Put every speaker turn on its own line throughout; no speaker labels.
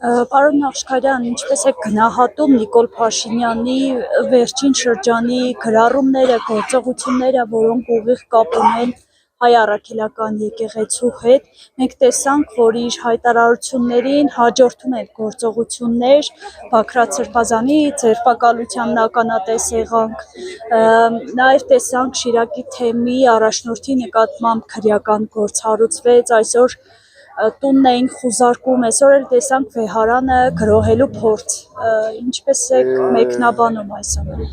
Պարոն Նախշքարյան, ինչպես եք գնահատում Նիկոլ Փաշինյանի վերջին շրջանի գրառումները, գործողությունները, որոնք ուղիղ կապ ունեն հայ առաքելական եկեղեցու հետ։ Մենք տեսանք, որ իր հայտարարություններին հաջորդում են գործողություններ, Բագրատ Սրբազանի ձերբակալությանն ականատես եղանք, նաև տեսանք Շիրակի թեմի առաջնորդի նկատմամբ քրեական գործ հարուցվեց, այսօր տունն էինք խուզարկում, այսօր էլ տեսանք Վեհարանը գրոհելու փորձ, ինչպես եք մեկնաբանում այս ամենը։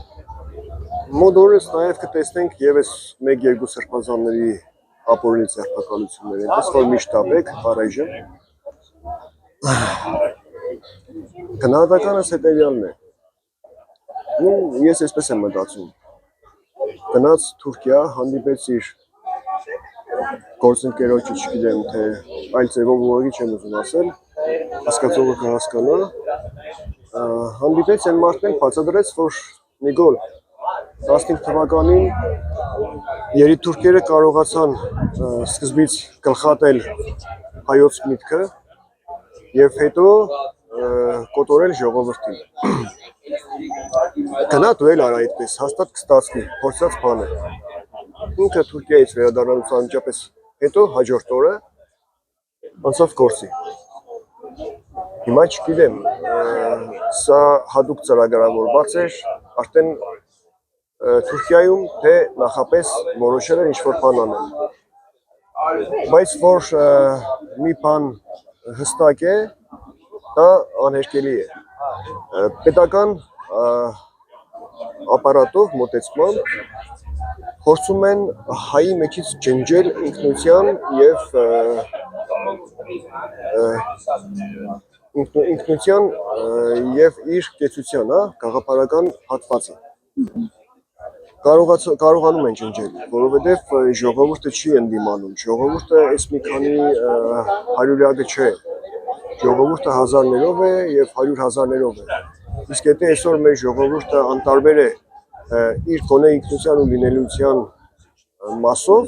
Մոտ օրս նաև կտեսնենք ևս 1-2 սրբազանների ապօրինի ձերբակալություններ, այնպես որ մի շտապ եք առայժմ։ Գնահատականս հետևյալն է։ Ես այսպես եմ մտածում։ Գնաց Թուրքիա, հանդիպեց իր գործընկերոջը, չգիտեմ թե այլ ձևով ուղղակի չեմ ուզում ասել, հասկացողը կհասկանա, հանդիպեց այն մարդն բացատրեց, որ Նիկոլ 15 թվականին երիտուրքերը կարողացան սկզբից գլխատել հայոց միտքը եւ հետո կոտորել ժողովրդին։ Գնա դու էլ արա այդպես, հաստատ կստացվի, փորձած բան է։ Ինքը Թուրքիայից վերադառնալուց անմիջապես հետո հաջորդ օրը անցավ գործի։ Հիմա չգիտեմ, սա հատուկ ծրագրավորված էր, արդեն Թուրքիայում թե նախապես որոշել են ինչ-որ բան անել։ Բայց որ մի բան հստակ է, դա անհերքելի է։ Պետական ապարատով մոտեցմամբ փորձում են հայի մեջից ջնջել ինքնության եւ իր կեցության, գաղափարական հատվածը։ Կարողանում են ջնջել, որովհետեւ ժողովուրդը չի ընդդիմանում, ժողովուրդը այս մի քանի հարյուրյակը չէ, ժողովուրդը հազարներով է եւ 100,000-ներով է։ Իսկ եթե այսօր մեր ժողովուրդը անտարբեր է իր գոնե ինքնության ու լինելիության մասով,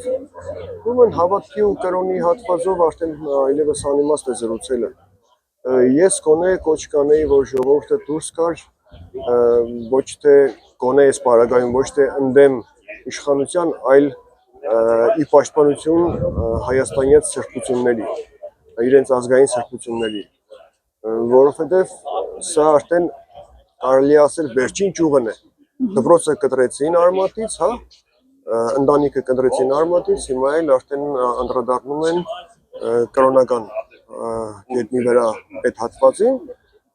ուրեմն հավատքի ու կրոնի հատվածով արդեն այլևս անիմաստ է զրուցելը։ Ես գոնե կոչ կանեի, որ ժողովուրդը դուրս գար, ոչ թե գոնե այս պարագայում, ոչ թե ընդդեմ իշխանության, այլ ի պաշտպանություն հայաստանյան սրբությունների, իրենց ազգային սրբությունների, որովհետև սա արդեն կարելի ասել վերջին ճյուղն է։ Դպրոցը կտրեցին արմատից, ընտանիքը կտրեցին արմատից, հիմա էլ արդեն անդրադառնում են կրոնական գետնի վրա այդ հատվածին,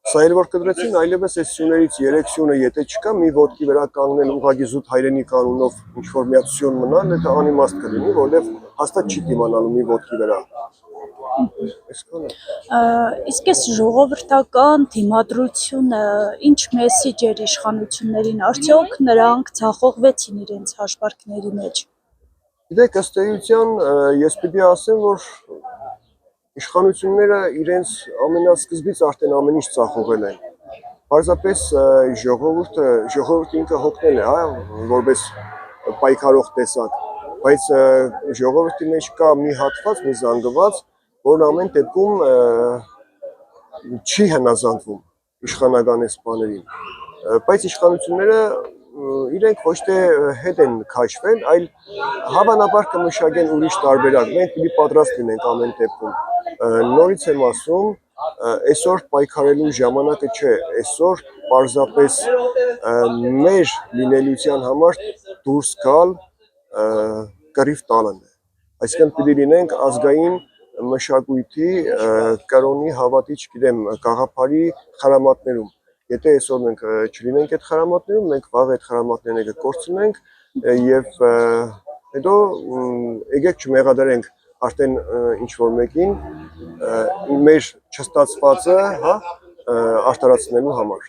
սա էլ որ կտրեցին, այլևս այս սյուներից 3 սյունը եթե չկա, մի ոտքի վրա կանգնել ուղղակի զուտ հայրենի կանոնով ինչ-որ միած սյուն մնալ, դա անիմաստ կլինի, որովհետև հաստատ չի դիմանալու մի ոտքի վրա։
Իսկ այս ժողովրդական դիմադրությունը ինչ մեսիջ էր իշխանություններին, արդյոք նրանք ձախողվեցին իրենց հաշվարկների մեջ։
Գիտեք, ըստ էության ես պիտի ասեմ, որ իշխանությունները իրենց ամենասկզբից արդեն ամեն ինչ ձախողել են։ Պարզապես ժողովուրդը ինքը հոգնել է, որպես պայքարող տեսակ, բայց ժողովրդի մեջ կա մի հատված, մի զանգված, որն ամեն դեպքում չի հնազանդվում իշխանական այս բաներին, բայց իշխանությունները իրենք ոչ թե հետ են քաշվել, այլ հավանաբար կմշակեն ուրիշ տարբերակ, մենք պիտի պատրաստ լինենք ամեն դեպքում։ Նորից եմ ասում, այսօր պայքարելու ժամանակը չէ, այսօր պարզապես մեր լինելիության համար դուրս գալ կռիվ տալն է, այսինքն պիտի լինենք ազգային մշակույթի, կրոնի հավատի, չգիտեմ, գաղափարի խրամատներում։ Եթե այսօր մենք չլինենք այդ խրամատներում, մենք վաղ այդ խրամատները կկորցնենք եւ հետո եկեք չմեղադրենք արդեն ինչ-որ մեկին մեր չստացվածը, արտարացնելու համար։